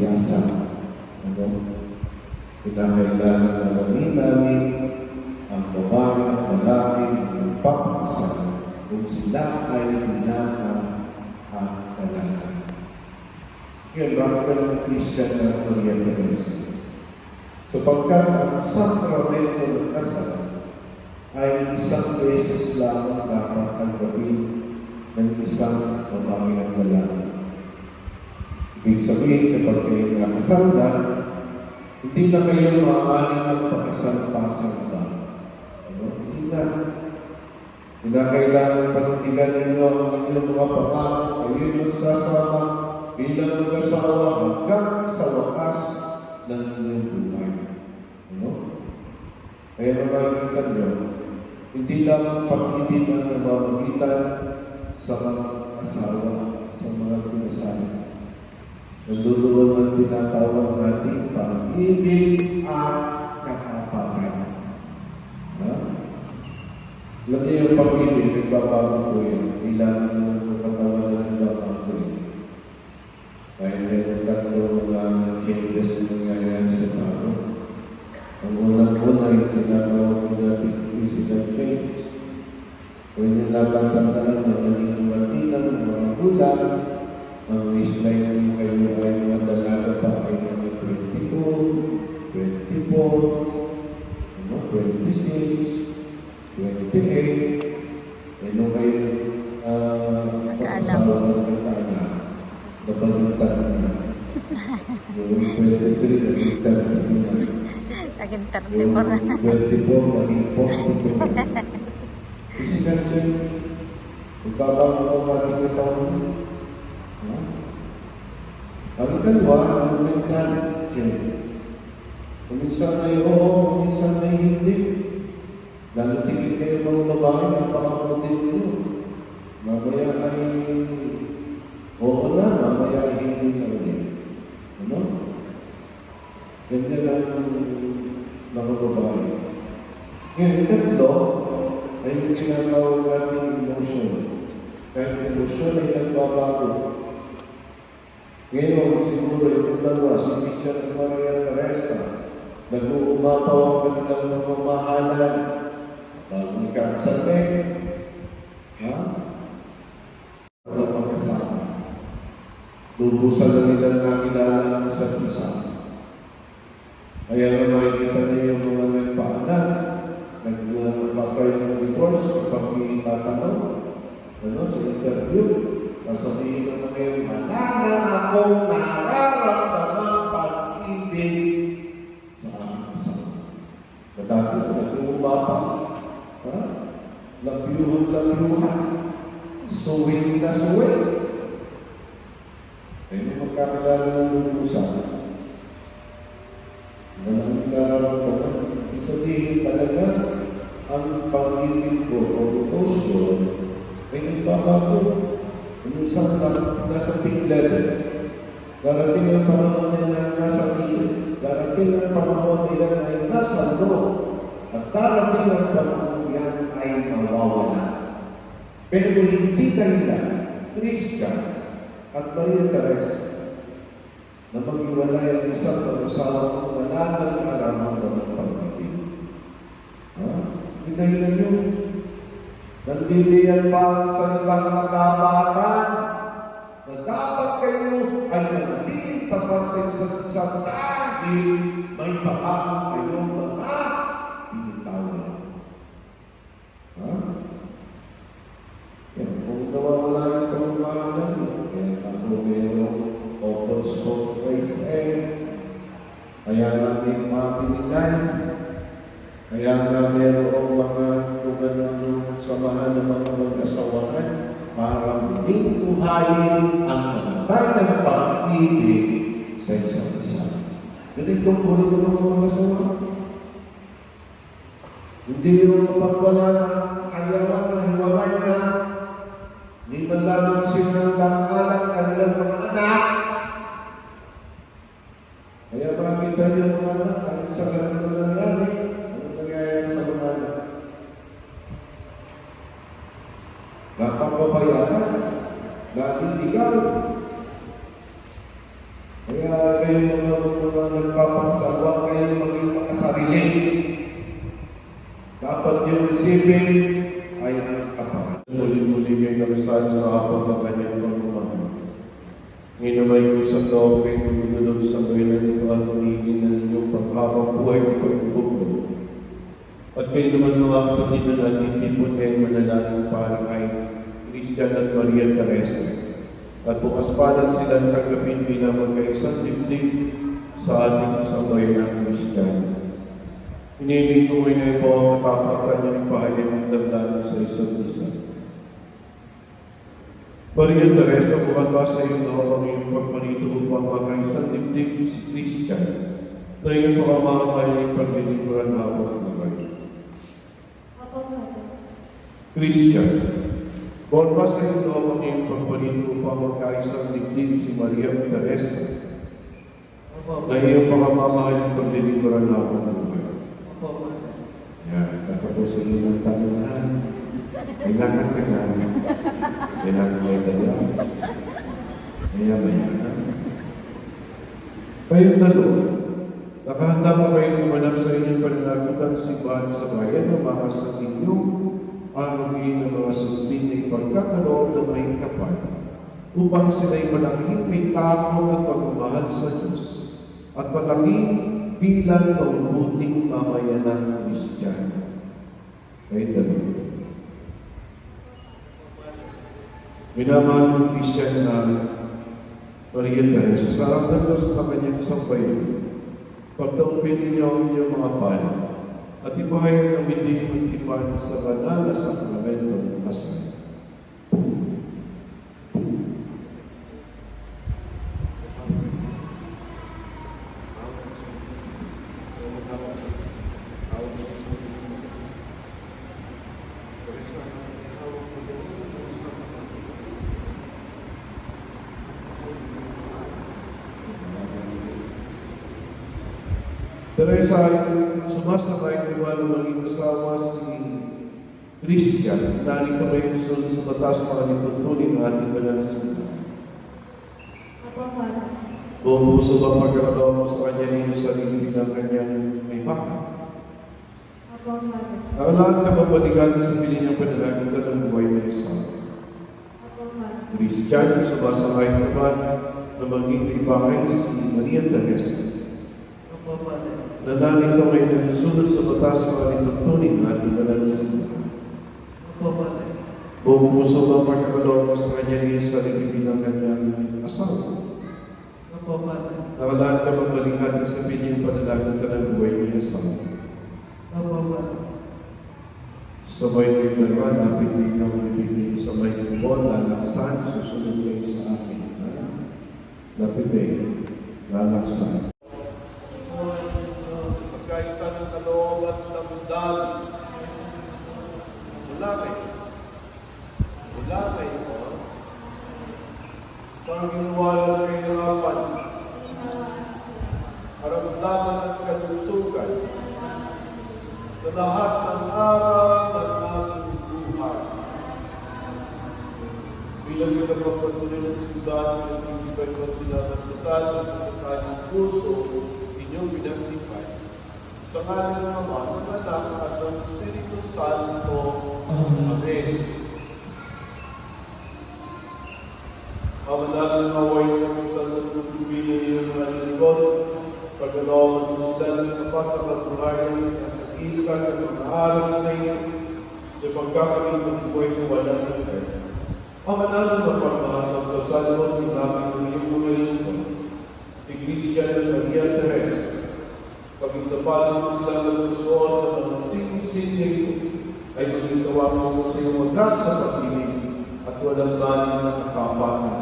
siyasa. Kinakailangan na namin ang babae at lalaki ng papakasal kung sila ay pinakahalaga. Yun, bakit ka ng Christian na Maria Teresa? Sapagkat ang sakramento ng kasal ay isang beses lang dapat tanggapin ng isang babae at lalaki. Ibig sabihin, kapag kayo nakasal na, hindi na kayo maaaring magpakasal-pasal ba? Hindi na. Kinakailangan panitigan ninyo ang inyong mga pangako, kayo'y magsasama bilang mag-asawa hanggang sa wakas ng inyong buhay. Kaya nakakita nyo, hindi lang pag-ibig ang namamagitan sa mga asawa, sa mga pinasalan. Nanduluan ang tinatawag natin pag-ibig at katapatan. Alam niyo yung pag-ibig, nagbabago po yan. Kailangan ng katawan na nagbabago yan. Kaya meron tatlo mga changes na nangyayari sa tao. Ang unang-una yung tinatawag natin physical change. Kung yung natatandaan na naging matinang mga gulang, ang baseline ng kayo ay mga dalaga pa ay mga 22, 24, 26, 28, ano kayo pag-asawa ng katana, napalitan na. Yung 23, naging 32 na. Naging 34 Yung na. 24, naging 42 na. Physical change, magbabago ko natin yung taon. Ang dalawa, ang mental change. Kung minsan ay oo, kung minsan ay hindi. Lalo tingin kayo mga babae, napakamutin nyo. Mamaya ay oo na, mamaya ay hindi na ulit. Ano? Ganyan lang ang mga babae. Ngayon, ikatlo ay yung sinatawag natin emotion. Kahit emotion ay nagbabago. Ngayon, siguro yung dalawa, si Bishop at Maria Teresa, nag-uumapaw ang kanilang mga mahalan. Bago ikasabi, walang magkasama. Lubusan na nilang nakilala ang isa't isa. Kaya naman kita niyo yung mga nagpaanan, nagpapay ng divorce, kapag itatanong, sa interview, sasabihin naman ngayon, wala na akong nararamdamang pag-ibig sa aking asawa. Dati, nag-uumapang, labyuhan, suwing na suwing. Kaya magkakilala ng lulusan. Walang nararamdaman. Ibig sabihin talaga, ang pag-ibig ko o devotion ay nagbabago. Minsan nasa peak level. Darating ang panahon nila nasa gilid. Darating ang panahon nila ay nasa loob. At darating ang panahon yan ay mawawala. Pero hindi dahilan, Christian at Maria Teresa, na mag-iwalay ang isang pag-usawa kung wala nang nararamdaman ng pag-ibig. Hindi dahilan yun. Nandiliyan pa sa ilang nagabatan na dapat kayo ay manatiling tapat sa isa't isa dahil may pangako kayong mga binitawan. Yan, kung nawawala yung pagmamahalan mo, kaya ako mayroong open scope race kaya namin mga pinigay, kaya nga mayroong mga lugar ng samahan ng mga mag-asawahan para muling tuhayin ang matay ng pag-ibig sa isa't isa. Ganito po rin ng mga mag-asawa. Hindi yung pagwala na, ayawan na, hiwalay na, hindi man lamang sinanglang-alang kanilang mga anak. Kaya makikita niyo mga anak, kahit sa ganito nangyari, nangyayari sa mga anak. Napapabayaan, natindigan. Kaya kayo mga nagpapakasal, huwag kayo maging makasarili. Dapat yung receiving ay ang katawan. Muli-muli kayo nakasal sa hapon ng kanyang pagmamahal. Ngayon may kusang daw kayo magulog sa kailan ito at humingin na inyong paghabang buhay at pagbubulo. At kayo naman mga kapatid na nagtitipon kayo manalangin para kay Christian at Maria Teresa. At bukas pa lang silang tanggapin bilang magkaisang dibdib sa ating sabay ng Christian. Hinili ko ngayon po ang kapapatan niyang pahayag ng damdamin sa isa't isa. Maria Teresa, bukat ba sa iyo na ang iyong pagmarito upang magkaisang dibdib si Christian na iyong pakamamahal ng paglilingkuran na ako ng buhay? Christian, bukat ba sa iyo na ang iyong pagmarito upang magkaisang dibdib si Maria Teresa na iyong pakamamahal ng paglilingkuran na ako ng buhay? Yan, katapusin mo ng tanungan. Kailangan ka na. Kailangan mo yung dalawa. Maya-maya. Kayong dalawa, nakahanda pa kayo kumanap sa inyong pananagutan simbahan sa bayan na makasang inyong arugin ng mga sundin ay pagkakaroon ng may kapal upang sila'y malaking may takot at pagmamahal sa Diyos at malaking bilang mabuting mamayanang Kristiyano. Kayong dalawa. Minamahal ng Christian na Maria Teresa, sa harap ng Diyos na kanyang sampayan, pagtaupin ninyo ang inyong mga pala at ipahayag ang hindi magtipan sa banal na sakramento ng kasal. Teresa ay sumasabay ng mga maging asawa si Christian. Narito may gusto sa batas para lipuntunin ang ating banal na simbahan. Buong puso ba pagkakataon mo sa kanya ninyo sarili ng kanyang may baka? Nakalahat ka ba balikan sa pinili niyang panalagutan ng buhay ng isawa? Christian, sumasabay ka ba na maging may bakay si Maria Teresa? Nanalig ka may nagsunod sa batas para lipuntunin ang ating banal na simbahan. Buong puso ba pagkakataon mo sa kanya ninyo sarili ng kanyang asawa? Nakalahat ka bang balikan sa pinyang panalagutan ng buhay niya asawa? Sabay kayo dalawa, lapit ninyo ang bibigay sa may kumpon, lalaksan, susunod kayo sa akin. Lapit kayo, lalaksan. Pagkaisa ng kaloob at lamdal, wala kayo. Pang ginawa ng kahirapan, karamdaman at kalusugan, sa lahat ng araw ng ating buhay. Bilang yung nagpapatuloy ng simbahan ng titibay ng pinapastasal ng kanyang puso, inyong pinagtibay. Sa ngalan ng Ama, ng Anak, at ng Espiritu Santo. Amen. Kamanalan ng away ng susunod ng pumili ng mga lingkod, pagkalawan ng sila ng sapat at pagbuhayan sa kasakisan at pag-aaras na iyo sa pagkakaling ng buhay ng walang nagkaya. Kamanalan ng pagmahal ng kasalot ng namin ng iyong mga lingkod, ni Christian at Maria Teresa, pag-intapalan mo sila ng susuot at ng sing-sing ay magagawa mo sa iyong wagas na pag-ibig at walang galing na katapatan.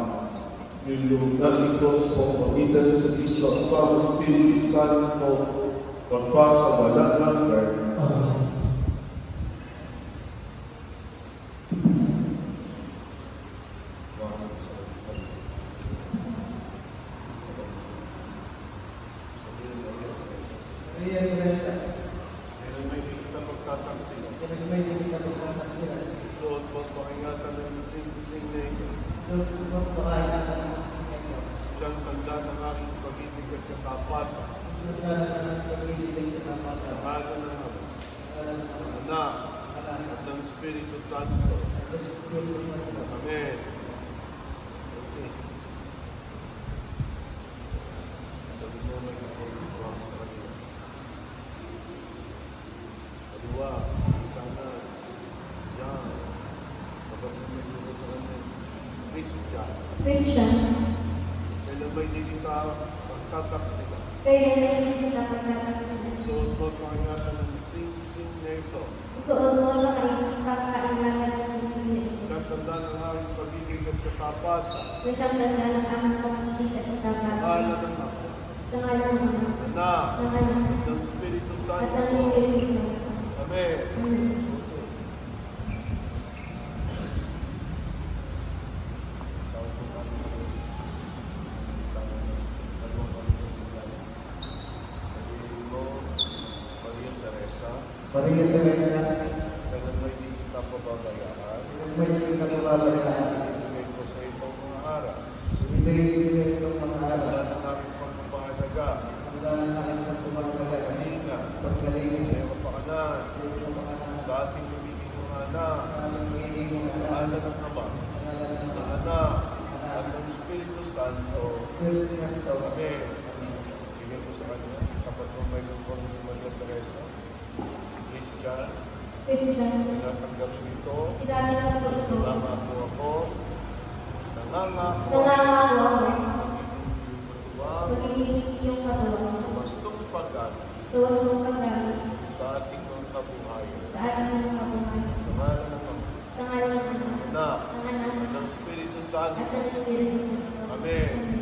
Yung loob ng Diyos o pamitan sa Kristo at sa Espiritu Santo, pagpasa walang hanggan. Amen. Siyang tanda ng aking pag-ibig at katapatan. Bago na Anak at ng Espiritu Santo. Amen. Okay. Sabi mo may kapag sa kanila. Kaliwa, kanan, yan. Kapag may gusto sa kanila, Christian. Christian. Kailan ba'y hindi kita magtataksila? Kaya hindi kita pagkakasin. Suot mo at pakingatan ng sing-sing na ito. Suot mo na kayo kakailangan ng sinsinin. Siyang tanda ng aking pag-ibig at katapatan. Na siyang tanda ng aming pamamagitan at itapat. Alam ng ako. Sa ngalan ng Ama, Anak. ng Anak, Ng Espiritu at Santo. ng Espiritu Santo. Amen. Amen. Maria Teresa, Maria Teresa, kailan may di kita pababayaan, may katababayaan, ibigay ko sa itong mga araw. ibigay ko sa mga Wala araw, na namin pagpapahalaga, ang dahil na aking pagtumagalan, kalinga, pagkaligin, kaya kapakanan, sa ating lumiging mga anak, alam ng Ama, ng Anak, at ng Espiritu Santo. Amen. Ibigay ko sa kanya, kapag mo may lupang ni Maria Teresa, Christian, Christian. natanggap nito, Idami na po ito. nangako ako, nangangako Nangangako ako. Wag Magiging iyong katuwang. mastong pagkat Tuwas mong paggamit sa ating mga kabuhayan. sa ating mga kabuhay. Sa ngalan ng Ama, Sa ngalan ng Ama, Anak, ng Anak, ng Espiritu at Santo. ng Espiritu Santo. Amen. Amen.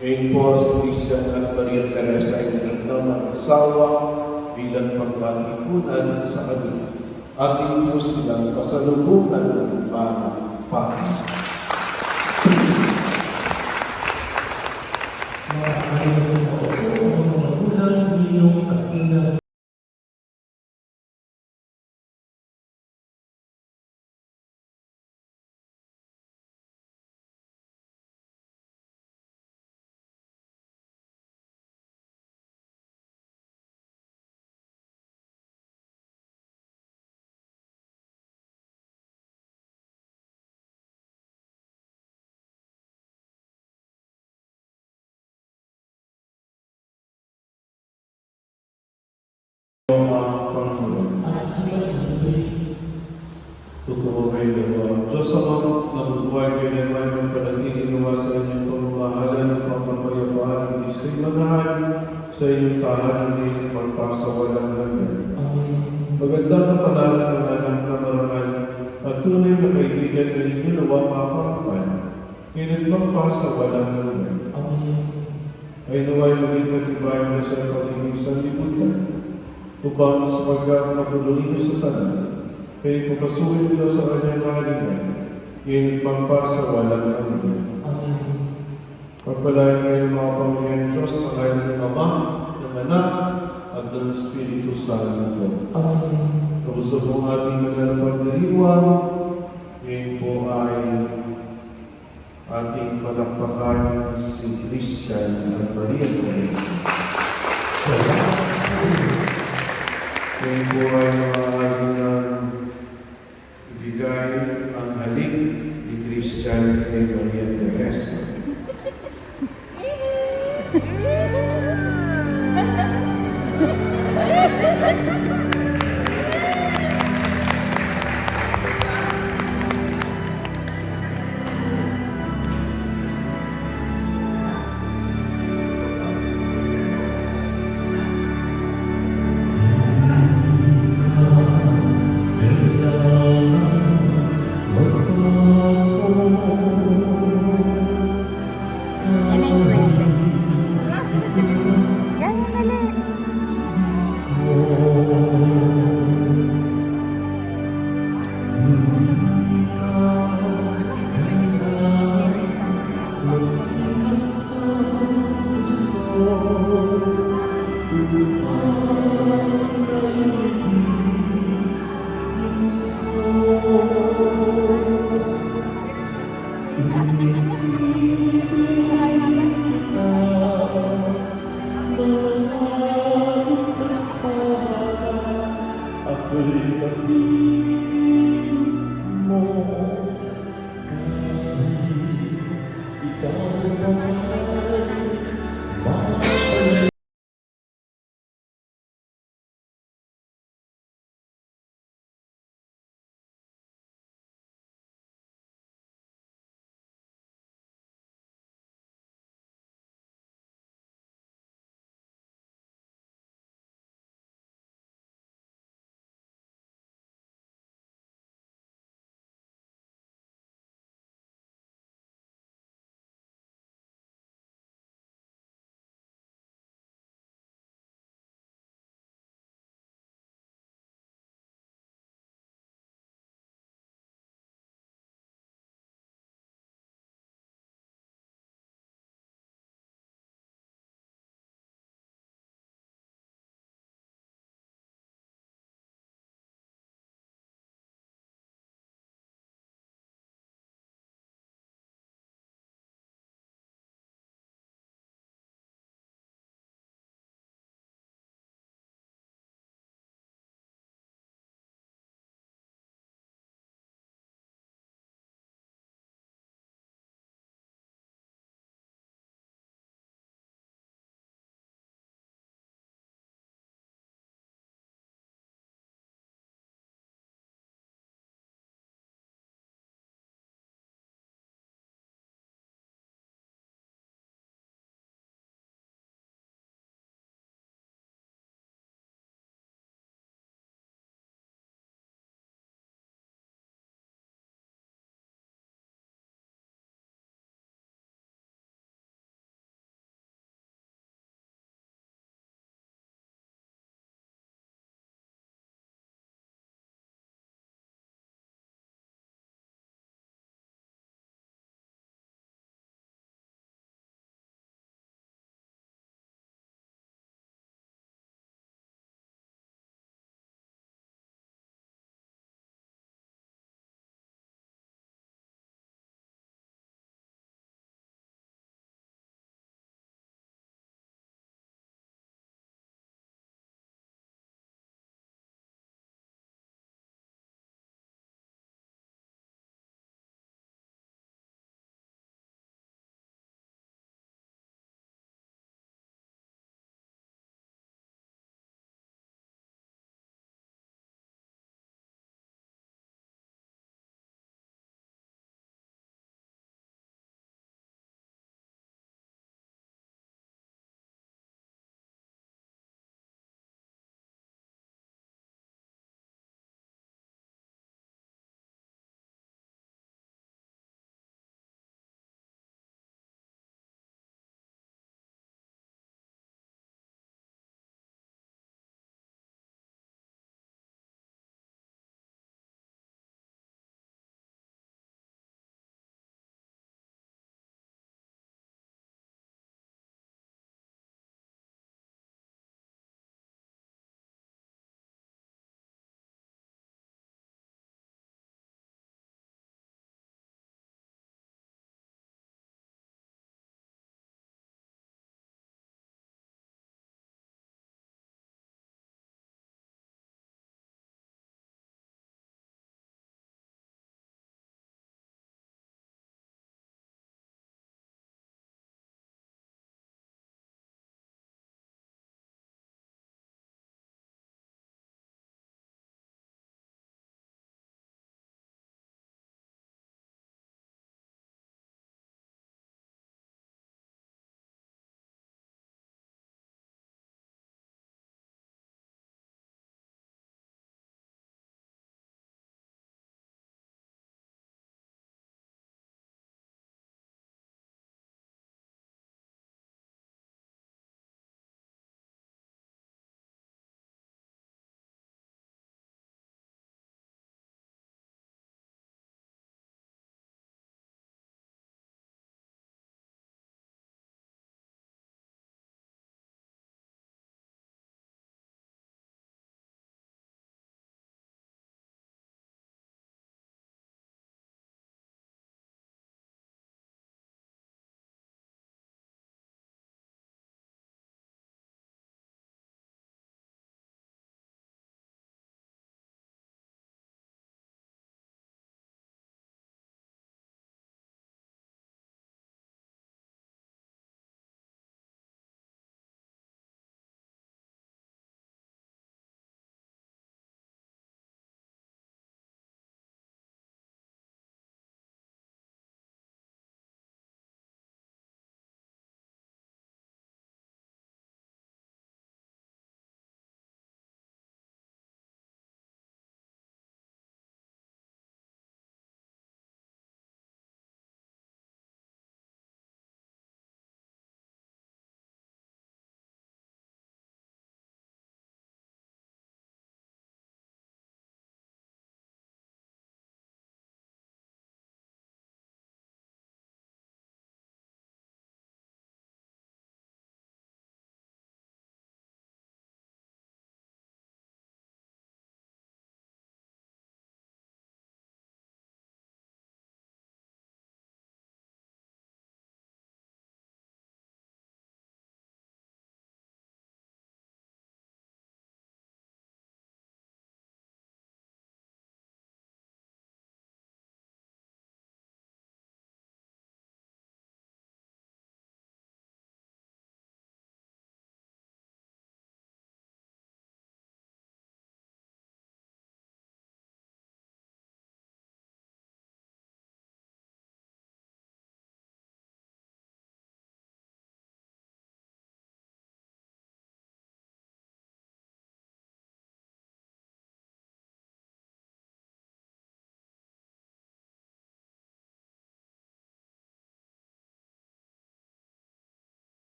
Ngayon po si Christian at Maria Teresa ay nagtaw ng asawa bilang pagkatipunan sa kanila. Ating po silang pasalubungan ng banal pa. Panginoon. Totoo kayo naman. Diyos Ama, nabubuhay kayo naman ng panagiging gawa sa inyong pamamahala ng pagpapayapaan ng Kristo'y maghahal sa inyong tahanan din magpasawalang hanggan. Magandang kapalaran ng anak na marangal at tunay na kaibigan na inyo na wapapakpan. Ngayon magpasawalang hanggan. Ay naway maging katibayan na sa pagiging sanlibutan upang sa pagkakapagulino sa tanan, kayo papasukin nila sa kanyang kahalingan, ngayon pagpasawalang hanggan. Pagpalain ngayon mga Panginoon Diyos sa ngayon ng Ama, ng Anak, at ng Espiritu Santo. Kapuso po ang ating manalapagdiriwang, ngayon po ay ating palakpakan si Christian at Maria Teresa. Ngayon po ay maaari na ibigay ang halik ni Christian kay Maria Teresa. Yan na yung kwento. Ganyan dali. Ako'y kapit mo kahit ikaw ay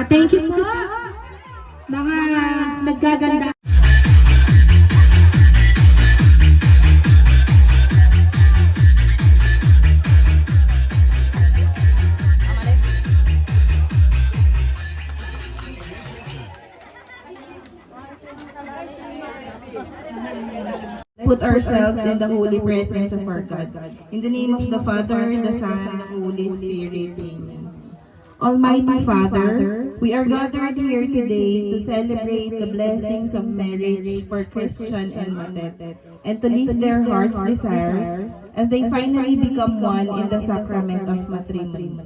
Thank you po, mga naggaganda. Put ourselves in the holy presence of our God. In the name of the Father, the Son, and the Holy Spirit. Amen. Almighty Father, we are gathered here today to celebrate the blessings of marriage for Christian and Matet, and to lift their hearts' desires as they finally become one in the sacrament of matrimony.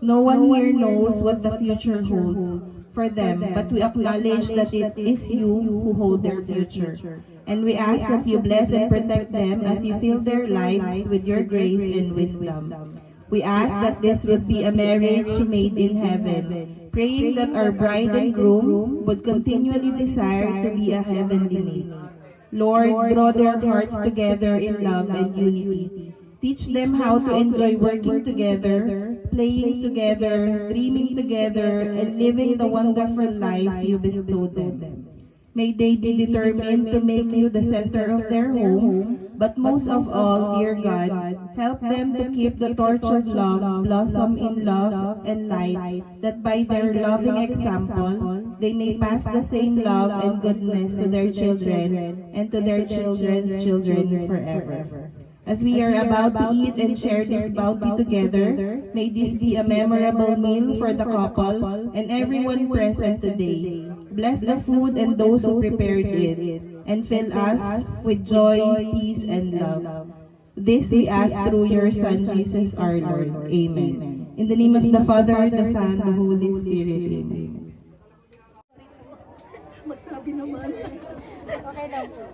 No one here knows what the future holds for them, but we acknowledge that it is you who hold their future. And we ask that you bless and protect them as you fill their lives with your grace and wisdom. We ask that this would be a marriage made in heaven, praying that our bride and groom would continually desire to be a heavenly mate. Lord, draw their hearts together in love and unity. Teach them how to enjoy working together, playing together, dreaming together, and living the wonderful life you bestowed them. May they be determined to make you the center of their home, but most of all, dear God, help them to keep the torch of love blossom in love and light, that by their loving example, they may pass the same love and goodness to their children and to their children's children forever. As we are about to eat and share this bounty together, may this be a memorable meal for the couple and everyone present today. Bless the food and those who prepared it, and fill us with joy, peace, and love. This we ask through your Son, Jesus our Lord. Amen. In the name of the Father, the Son, the Holy Spirit. Amen. Okay daw po.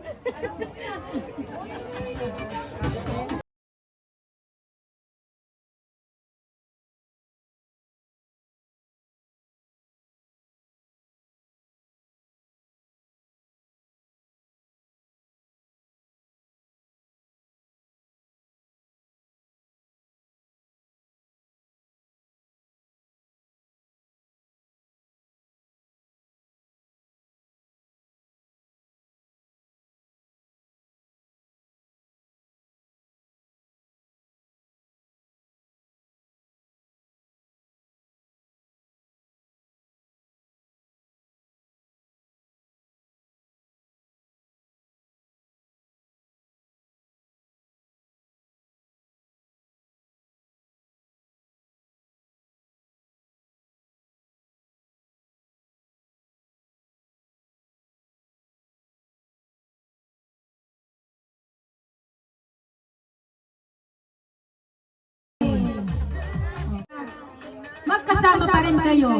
Magkasama pa rin kayo.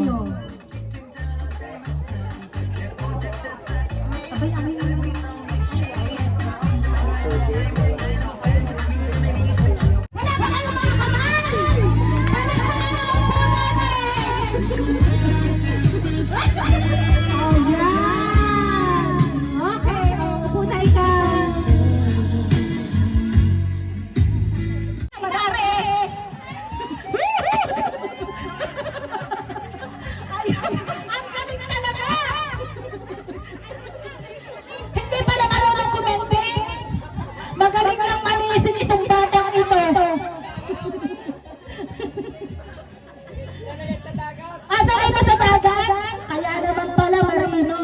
Abay, amin. Wala ba kayo mga kamay? Oh, yan. Okay, upo na ikaw. Madami. Ang galing talaga! Hindi pala marunong kumenting. Magaling lang manisin itong batang ito. Sanay ba sa dagat? Kaya naman pala marino.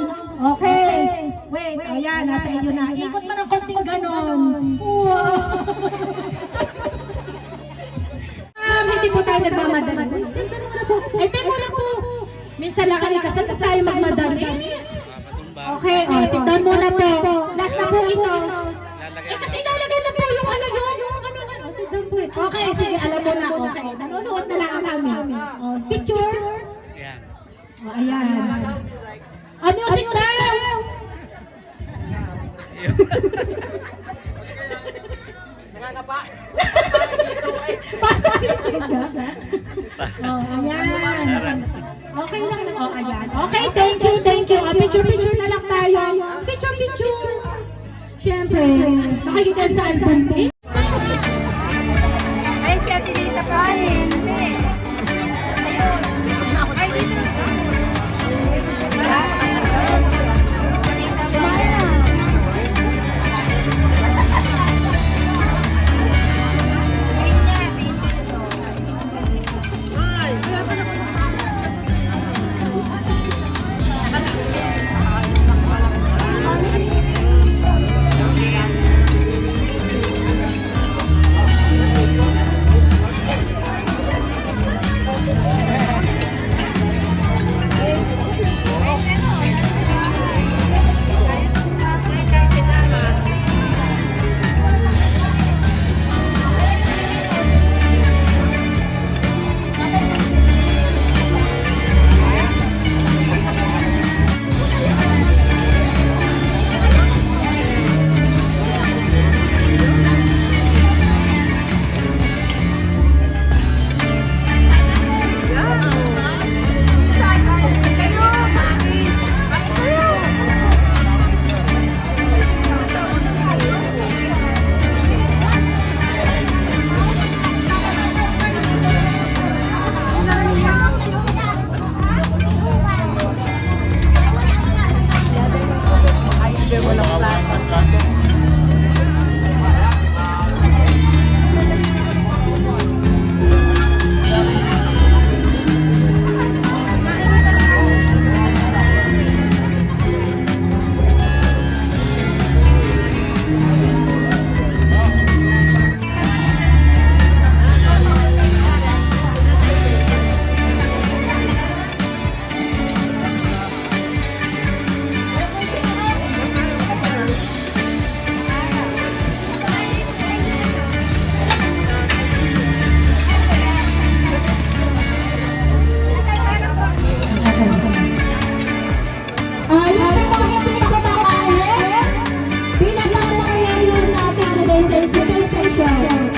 Okay. Wait, ayan, nasa inyo na. Ikot mo ng konting ganon. Wow! Hindi po tayo nagmamadali. Ay, teko lang po. Minsan lang kami kasal na tayo magmadali. Okay, sit down muna po. Last na po ito. Kasi ilalagay na po yung ano yun. Sit down po. Okay, sige, alam mo na. Okay, nanonood na lang kami. Picture. Ayan. Music daw. Nakakapa. Ayan. Okay lang. Ayan. Okay, thank you. Picture na lang tayo. Picture. Siyempre, nakikita sa album ko. Ay, si Ate Dita pa. Ayun. Ay, dito. walang plato. Yung mga hindi nakapakain, bilang lang po kayo sa ating today's session.